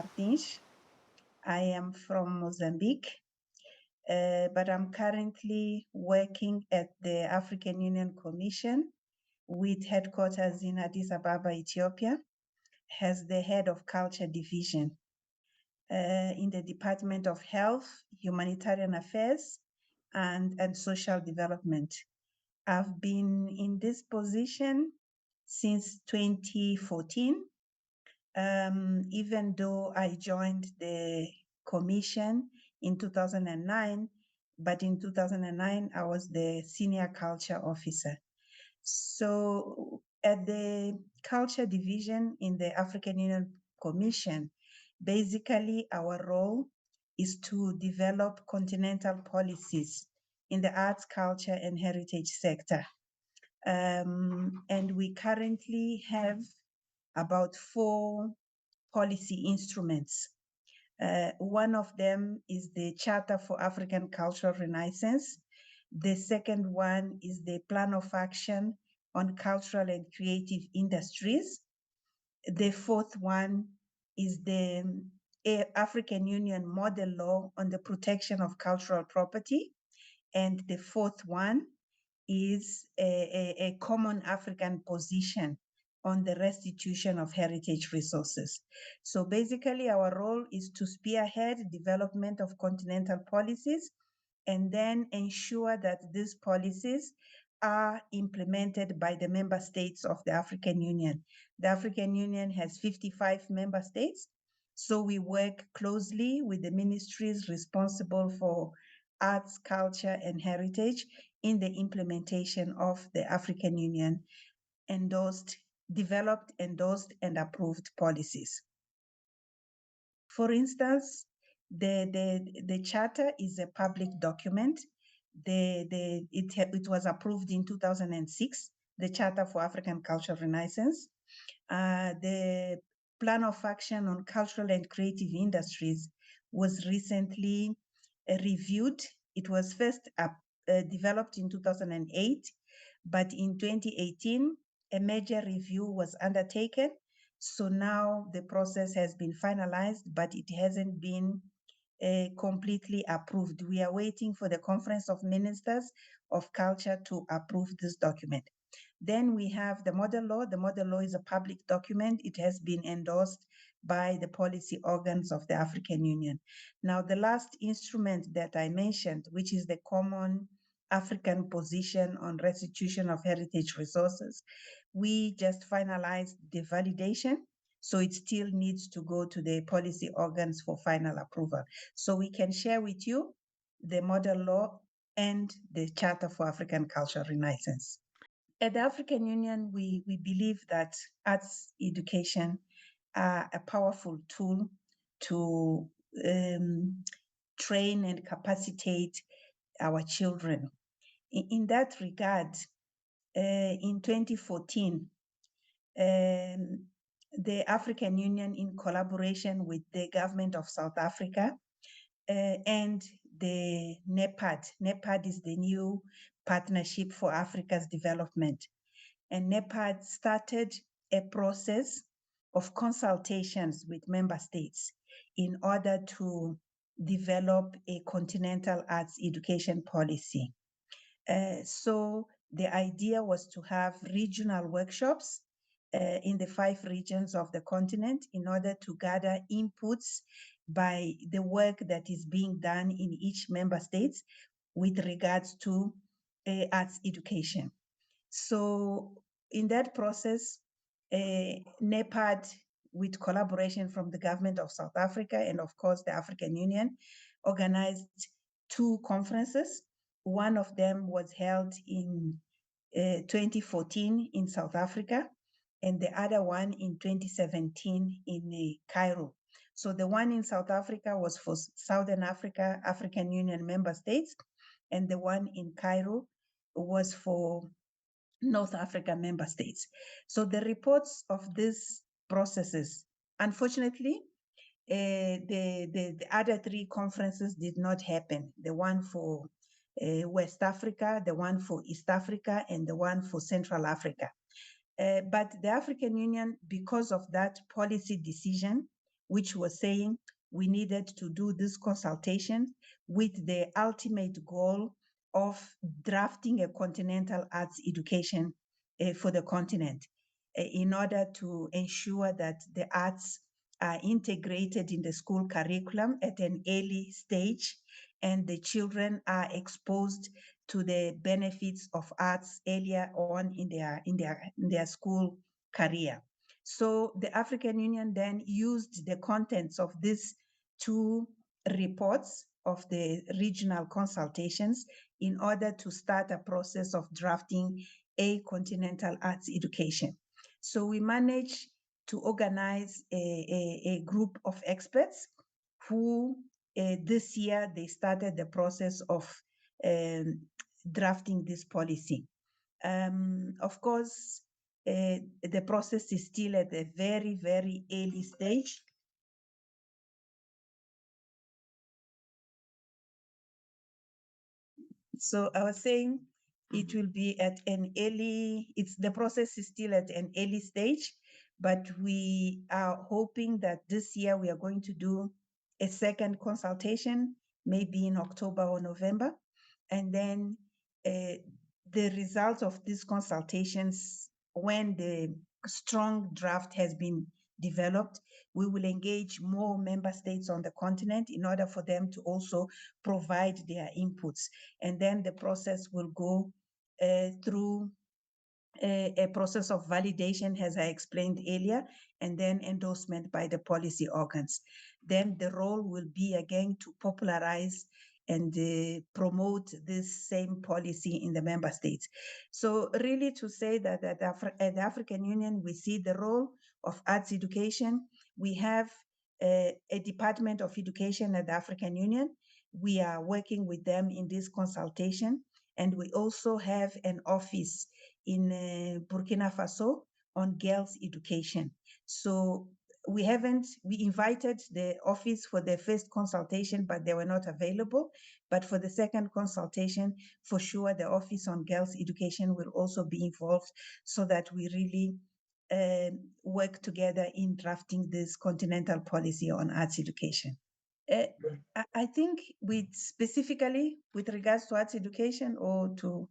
Martins. I am from Mozambique, but I'm currently working at the African Union Commission with headquarters in Addis Ababa, Ethiopia, as the head of culture division in the Department of Health, Humanitarian Affairs, and Social Development. I've been in this position since 2014. Even though I joined the commission in 2009, but in 2009, I was the senior culture officer. So at the culture division in the African Union Commission, basically our role is to develop continental policies in the arts, culture, and heritage sector. And we currently have about 4 policy instruments. One of them is the Charter for African Cultural Renaissance. The second one is the Plan of Action on Cultural and Creative Industries. The fourth one is the African Union Model Law on the Protection of Cultural Property. And the fourth one is a common African position on the restitution of heritage resources. So basically our role is to spearhead development of continental policies and then ensure that these policies are implemented by the member states of the African Union. The African Union has 55 member states, so we work closely with the ministries responsible for arts, culture, and heritage in the implementation of the African Union developed, endorsed, and approved policies. For instance, the charter is a public document. It was approved in 2006, the Charter for African Cultural Renaissance. The Plan of Action on Cultural and Creative Industries was recently reviewed. It was first developed in 2008, but in 2018, a major review was undertaken. So now the process has been finalized, but it hasn't been completely approved. We are waiting for the Conference of Ministers of Culture to approve this document. Then we have the model law. The model law is a public document. It has been endorsed by the policy organs of the African Union. Now, the last instrument that I mentioned, which is the Common African Position on Restitution of Heritage Resources, we just finalized the validation. So it still needs to go to the policy organs for final approval. So we can share with you the model law and the Charter for African Cultural Renaissance. At the African Union, we believe that arts education are a powerful tool to train and capacitate our children. In that regard, in 2014, the African Union, in collaboration with the government of South Africa and the NEPAD is the new Partnership for Africa's Development. And NEPAD started a process of consultations with member states in order to develop a continental arts education policy. So the idea was to have regional workshops in the 5 regions of the continent in order to gather inputs by the work that is being done in each member states with regards to arts education. So in that process, NEPAD, with collaboration from the government of South Africa and of course the African Union, organized 2 conferences. One of them was held in 2014 in South Africa, and the other one in 2017 in Cairo. So the one in South Africa was for Southern Africa, African Union member states, and the one in Cairo was for North Africa member states. So the reports of these processes, unfortunately, the other 3 conferences did not happen. The one for West Africa, the one for East Africa, and the one for Central Africa. But the African Union, because of that policy decision, which was saying we needed to do this consultation with the ultimate goal of drafting a continental arts education for the continent in order to ensure that the arts are integrated in the school curriculum at an early stage, and the children are exposed to the benefits of arts earlier on in their school career. So the African Union then used the contents of these two reports of the regional consultations in order to start a process of drafting a continental arts education. So we managed to organize a group of experts who this year they started the process of drafting this policy. Of course, the process is still at a very, very early stage. So I was saying it will be at an early, the process is still at an early stage, but we are hoping that this year we are going to do a second consultation, maybe in October or November. And then the results of these consultations, when the strong draft has been developed, we will engage more member states on the continent in order for them to also provide their inputs. And then the process will go through a process of validation, as I explained earlier, and then endorsement by the policy organs. Then the role will be again to popularize and promote this same policy in the member states. So really to say that at the African Union, we see the role of arts education. We have a Department of Education at the African Union. We are working with them in this consultation. And we also have an office in Burkina Faso on girls' education. So we invited the office for the first consultation, but they were not available. But for the second consultation, for sure, the office on girls' education will also be involved so that we really work together in drafting this continental policy on arts education. I think specifically with regards to arts education or to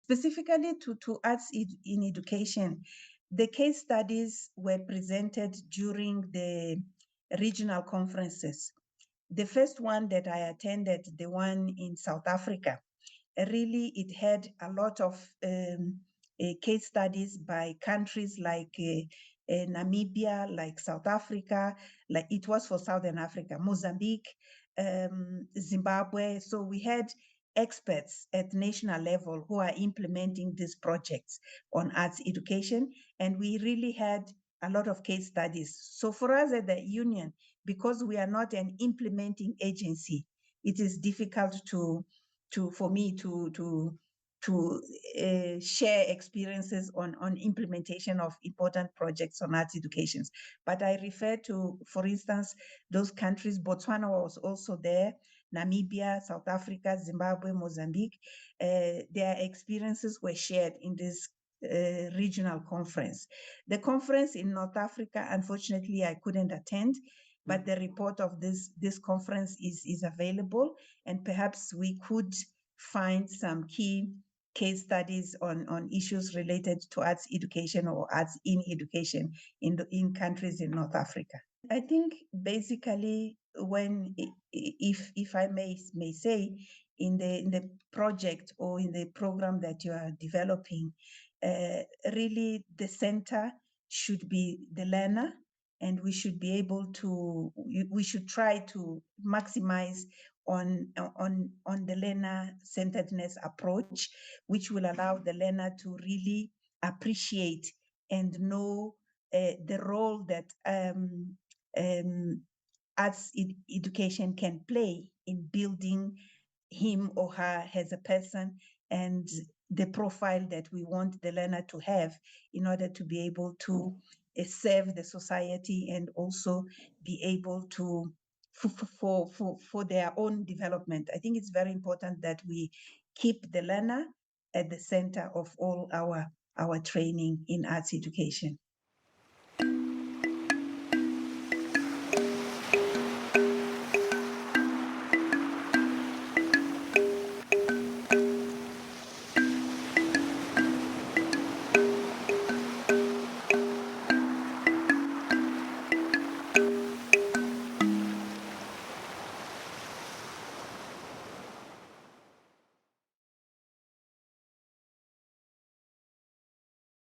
specifically to arts in education, the case studies were presented during the regional conferences. The first one that I attended, the one in South Africa, really it had a lot of case studies by countries like Namibia, like South Africa, like it was for Southern Africa, Mozambique, Zimbabwe. So we had experts at national level who are implementing these projects on arts education. And we really had a lot of case studies. So for us at the union, because we are not an implementing agency, it is difficult for me to share experiences on implementation of important projects on arts educations. But I refer to, for instance, those countries. Botswana was also there, Namibia, South Africa, Zimbabwe, Mozambique. Their experiences were shared in this regional conference. The conference in North Africa, unfortunately, I couldn't attend, but the report of this conference is available, and perhaps we could find some key case studies on issues related to arts education or arts in education in countries in North Africa. I think basically when, if I may say, in the project or in the program that you are developing, really the center should be the learner, and we should be able to, we should try to maximize on the learner-centeredness approach, which will allow the learner to really appreciate and know the role that arts education can play in building him or her as a person, and the profile that we want the learner to have in order to be able to serve the society and also be able to for their own development. I think it's very important that we keep the learner at the center of all our training in arts education.